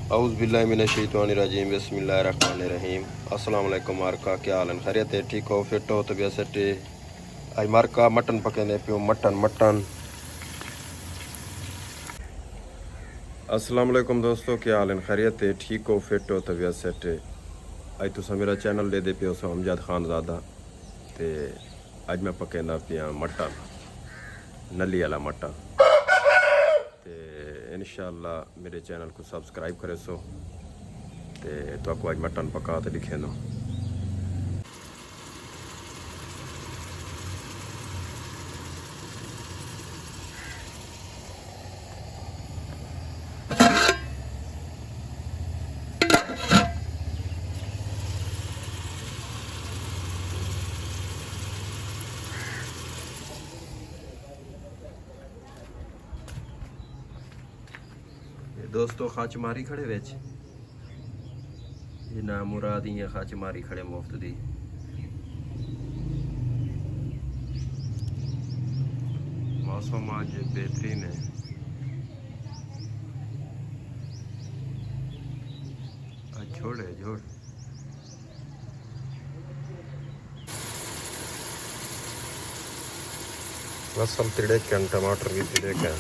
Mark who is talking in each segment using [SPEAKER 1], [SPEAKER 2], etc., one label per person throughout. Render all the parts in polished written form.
[SPEAKER 1] औज़ुबिल्लाहिमिनश्शैतानिर्रजीम बिस्मिल्लाहिर्रहमानिर्रहीम। अस्सलाम वालेकुम मार्का, क्या हाल है? खैरियत है? ठीक हो? फिट हो? तबीयत सेट है? आज मार्का मटन पकेने पियो, मटन। अस्सलाम वालेकुम दोस्तों, क्या हाल है? खैरियत है? ठीक हो? फिट हो? तबीयत सेट है? आज तुसा मेरा चैनल दे पियो सो अमजद खानज़ादा ते अज मैं पकेंदा पिया मटन, नली वाला मटन। ते इंशाअल्लाह मेरे चैनल को सब्सक्राइब करे सो ते तो अज मटन पका तो लिखे दो। दोस्तों खच मारी खड़े विच ये ना मुराद ही खच मारी खड़े मुफ्त दी। मौसम आज बेहतरीन है। आज छोड़ लसन तिड़कन टमाटर भी तिड़कन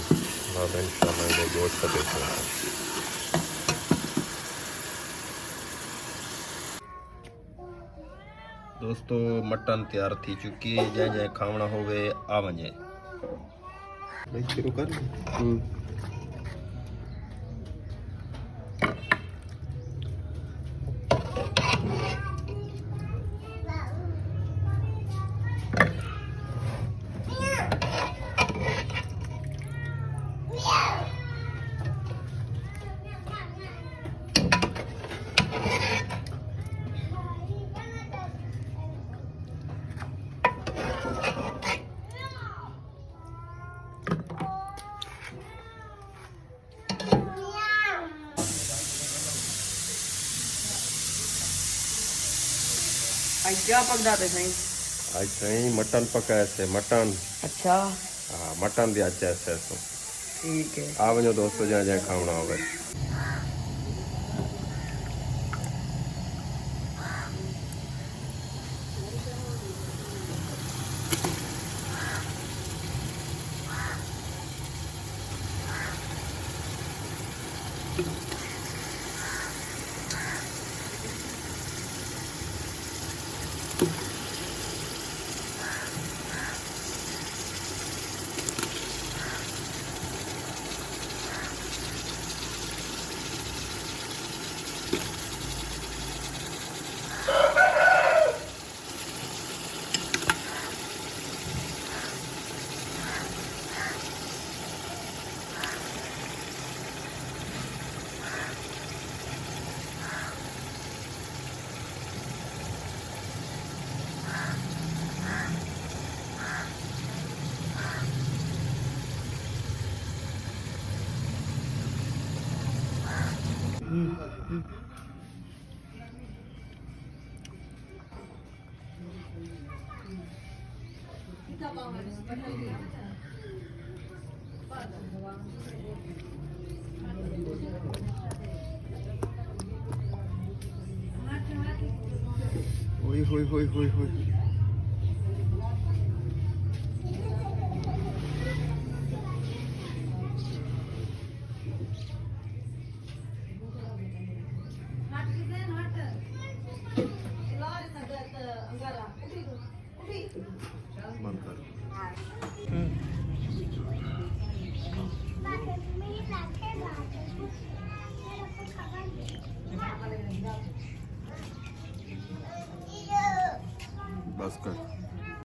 [SPEAKER 1] बाद इंशाल्लाह गोश्त देते हैं। दोस्तों मटन तैयार थी चुकी है, जै जै खावना होवे आ वने शुरू कर।
[SPEAKER 2] आज क्या पकड़ा थे सही?
[SPEAKER 1] आज सही मटन पकाए से मटन।
[SPEAKER 2] अच्छा
[SPEAKER 1] हाँ मटन दी आज ऐसे
[SPEAKER 2] ठीक है।
[SPEAKER 1] आ वनो दोस्तों जै जै खावना होवे। होई बंद कर। बस कर।